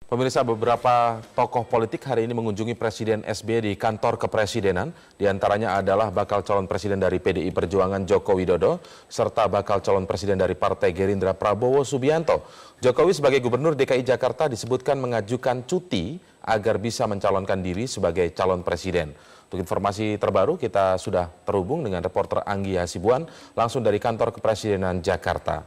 Pemirsa, beberapa tokoh politik hari ini mengunjungi Presiden SBY di kantor kepresidenan. Di antaranya adalah bakal calon presiden dari PDI Perjuangan Joko Widodo, serta bakal calon presiden dari Partai Gerindra Prabowo Subianto. Jokowi sebagai Gubernur DKI Jakarta disebutkan mengajukan cuti agar bisa mencalonkan diri sebagai calon presiden. Untuk informasi terbaru, kita sudah terhubung dengan reporter Anggi Hasibuan langsung dari kantor kepresidenan Jakarta.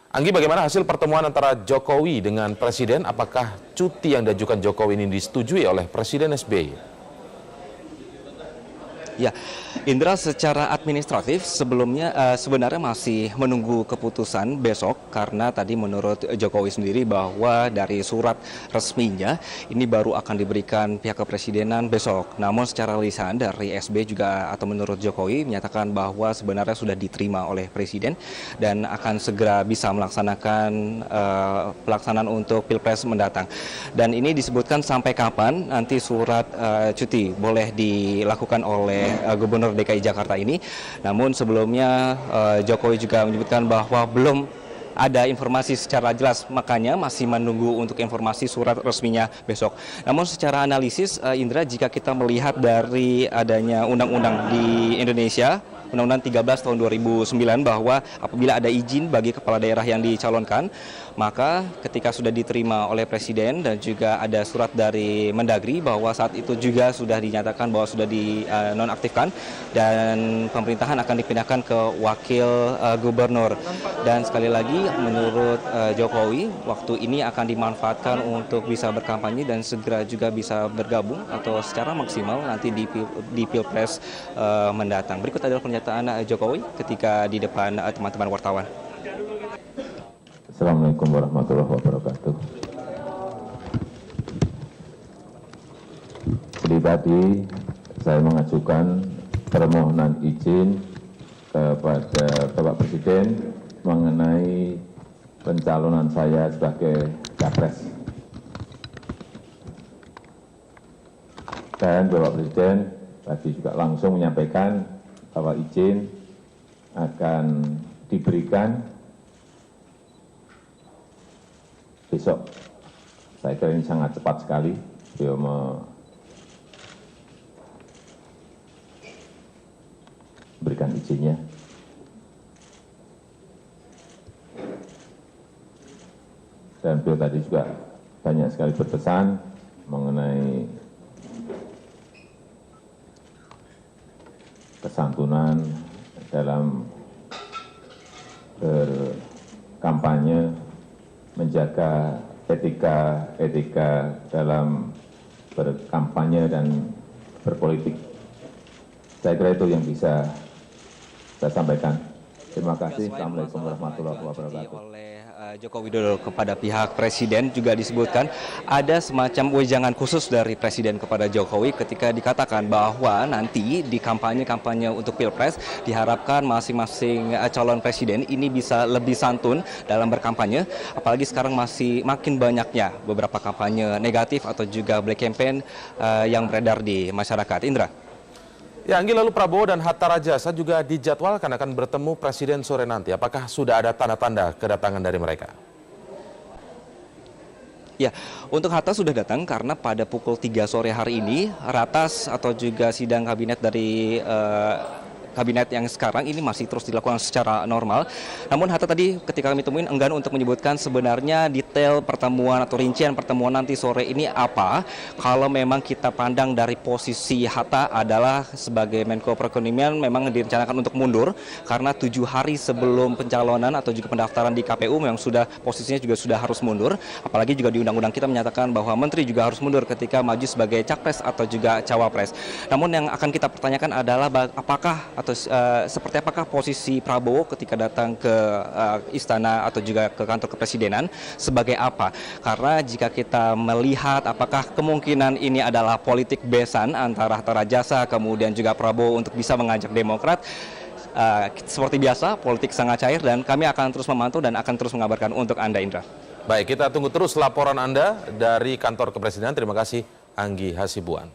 Anggi, bagaimana hasil pertemuan antara Jokowi dengan Presiden? Apakah cuti yang diajukan Jokowi ini disetujui oleh Presiden SBY? Ya, Indra, secara administratif sebenarnya masih menunggu keputusan besok karena tadi menurut Jokowi sendiri bahwa dari surat resminya ini baru akan diberikan pihak kepresidenan besok. Namun secara lisan dari SBY juga atau menurut Jokowi menyatakan bahwa sebenarnya sudah diterima oleh Presiden dan akan segera bisa melaksanakan pelaksanaan untuk Pilpres mendatang. Dan ini disebutkan sampai kapan nanti surat cuti boleh dilakukan oleh Gubernur DKI Jakarta ini. Namun sebelumnya Jokowi juga menyebutkan bahwa belum ada informasi secara jelas, makanya masih menunggu untuk informasi surat resminya besok. Namun secara analisis, Indra, jika kita melihat dari adanya undang-undang di Indonesia, Undang-Undang 13 tahun 2009 bahwa apabila ada izin bagi kepala daerah yang dicalonkan, maka ketika sudah diterima oleh Presiden dan juga ada surat dari Mendagri bahwa saat itu juga sudah dinyatakan bahwa sudah dinonaktifkan dan pemerintahan akan dipindahkan ke wakil gubernur. Dan sekali lagi menurut Jokowi, waktu ini akan dimanfaatkan untuk bisa berkampanye dan segera juga bisa bergabung atau secara maksimal nanti di Pilpres mendatang. Berikut adalah pernyataan Jokowi ketika di depan teman-teman wartawan. Assalamualaikum warahmatullahi wabarakatuh. Jadi tadi saya mengajukan permohonan izin kepada Bapak Presiden mengenai pencalonan saya sebagai capres. Dan Bapak Presiden tadi juga langsung menyampaikan bahwa izin akan diberikan besok. Saya kira ini sangat cepat sekali beliau memberikan izinnya. Dan beliau tadi juga banyak sekali berpesan mengenai kesantunan dalam berkampanye, menjaga etika dalam berkampanye dan berpolitik. Saya kira itu yang bisa saya sampaikan. Terima kasih. Assalamualaikum warahmatullahi wabarakatuh. Joko Widodo kepada pihak Presiden juga disebutkan ada semacam wejangan khusus dari Presiden kepada Jokowi ketika dikatakan bahwa nanti di kampanye-kampanye untuk Pilpres diharapkan masing-masing calon presiden ini bisa lebih santun dalam berkampanye, apalagi sekarang masih makin banyaknya beberapa kampanye negatif atau juga black campaign yang beredar di masyarakat. Indra. Ya, Anggi, lalu Prabowo dan Hatta Rajasa juga dijadwalkan akan bertemu Presiden sore nanti. Apakah sudah ada tanda-tanda kedatangan dari mereka? Ya, untuk Hatta sudah datang karena pada pukul 3 sore hari ini ratas atau juga sidang kabinet dari kabinet yang sekarang ini masih terus dilakukan secara normal. Namun Hatta tadi ketika kami temuin enggan untuk menyebutkan sebenarnya detail pertemuan atau rincian pertemuan nanti sore ini apa. Kalau memang kita pandang dari posisi Hatta adalah sebagai Menko Perekonomian memang direncanakan untuk mundur karena 7 hari sebelum pencalonan atau juga pendaftaran di KPU memang sudah posisinya juga sudah harus mundur. Apalagi juga di undang-undang kita menyatakan bahwa menteri juga harus mundur ketika maju sebagai capres atau juga cawapres. Namun yang akan kita pertanyakan adalah apakah atau seperti apakah posisi Prabowo ketika datang ke istana atau juga ke kantor kepresidenan sebagai apa? Karena jika kita melihat apakah kemungkinan ini adalah politik besan antara Hatta Rajasa kemudian juga Prabowo untuk bisa mengajak Demokrat, seperti biasa politik sangat cair dan kami akan terus memantau dan akan terus mengabarkan untuk Anda, Indra. Baik, kita tunggu terus laporan Anda dari kantor kepresidenan. Terima kasih, Anggi Hasibuan.